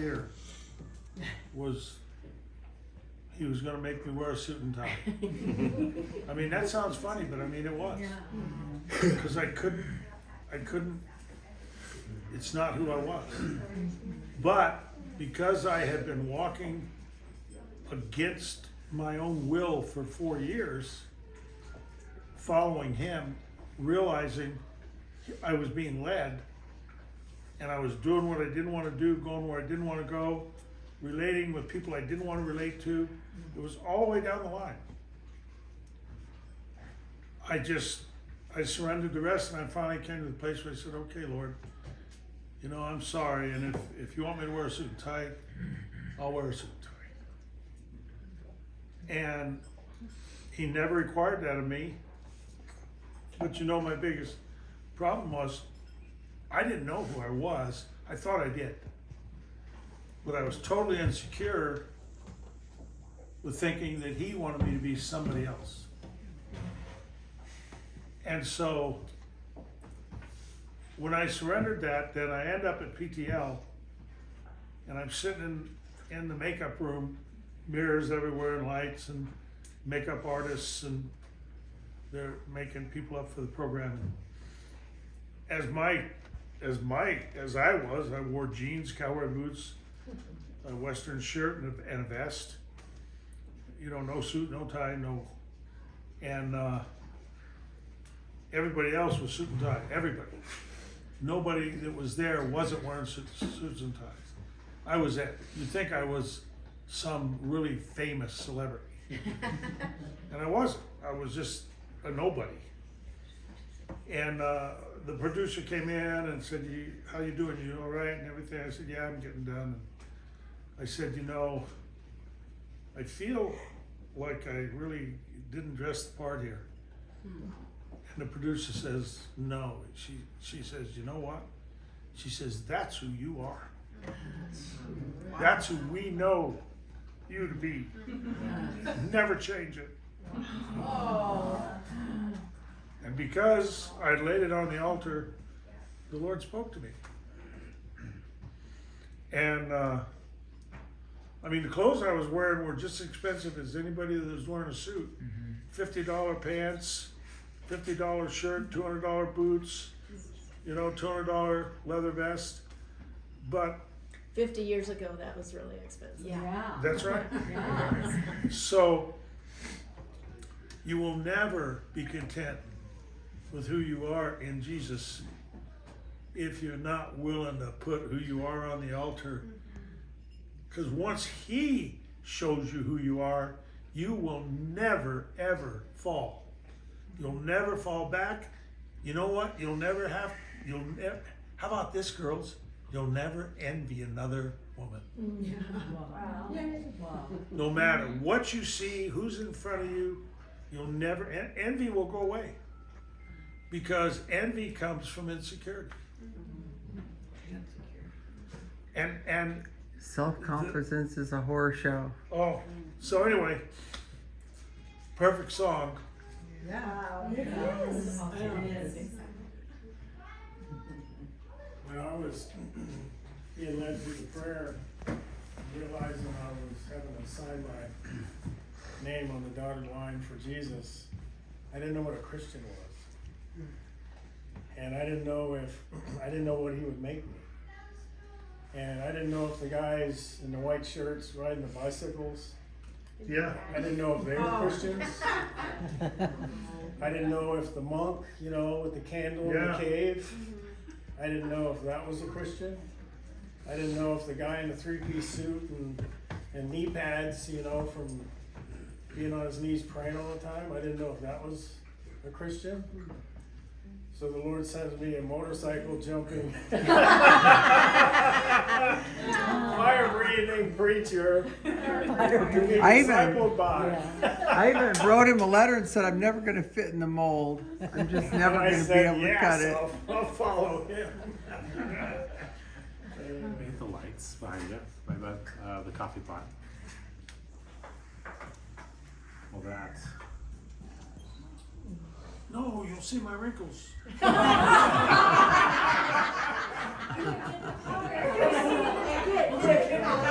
here was he was going to make me wear a suit and tie. I mean, that sounds funny, but I mean it was. Because I couldn't, it's not who I was. But because I had been walking against my own will for 4 years, following him, realizing I was being led, and I was doing what I didn't want to do, going where I didn't want to go, relating with people I didn't want to relate to. It was all the way down the line. I surrendered the rest, and I finally came to the place where I said, okay, Lord, you know, I'm sorry, and if you want me to wear a suit and tie, I'll wear a suit and tie. And he never required that of me. But you know, my biggest problem was I didn't know who I was. I thought I did. But I was totally insecure with thinking that he wanted me to be somebody else. And so when I surrendered that, then I end up at PTL, and I'm sitting in the makeup room, mirrors everywhere and lights and makeup artists, and they're making people up for the program. As I wore jeans, cowboy boots, a Western shirt and a vest. You know, no suit, no tie, no. And everybody else was suit and tie. Everybody. Nobody that was there wasn't wearing suits and ties. I was it. You'd think I was some really famous celebrity. And I wasn't. I was just a nobody. And the producer came in and said, how you doing? You all right? And everything. I said, yeah, I'm getting done. And I said, you know, I feel like I really didn't dress the part here. And the producer says, no. She says, you know what? She says, that's who you are. That's who we know you to be. Never change it. And because I laid it on the altar, the Lord spoke to me. And I mean, the clothes I was wearing were just as expensive as anybody that was wearing a suit. $50 pants, $50 shirt, $200 boots, you know, $200 leather vest. But 50 years ago, that was really expensive. Yeah. that's right. Yeah. So you will never be content with who you are in Jesus if you're not willing to put who you are on the altar. Because once he shows you who you are, you will never, ever fall. You'll never fall back. You know what? How about this, girls? You'll never envy another woman. Wow. No matter what you see, who's in front of you, you'll never, envy will go away. Because envy comes from insecurity. And Self-confidence is a horror show. oh, so anyway, perfect song. Yeah. It is. When I was being led through the prayer, realizing I was having to sign my name on the dotted line for Jesus, I didn't know what a Christian was. And I didn't know what he would make me. And I didn't know if the guys in the white shirts riding the bicycles, Yeah. I didn't know if they were Christians. I didn't know if the monk, you know, with the candle in Yeah. the cave, I didn't know if that was a Christian. I didn't know if the guy in the three-piece suit and knee pads, you know, from being on his knees praying all the time, I didn't know if that was a Christian. So the Lord sends me a motorcycle jumping, fire-breathing preacher to be I even- discipled by. I even wrote him a letter and said, I'm never going to fit in the mold. I'm just never And I going to be said, able to cut it. I'll follow him. Hit the lights behind you, by the coffee pot. Well, that. No, you'll see my wrinkles. Chicken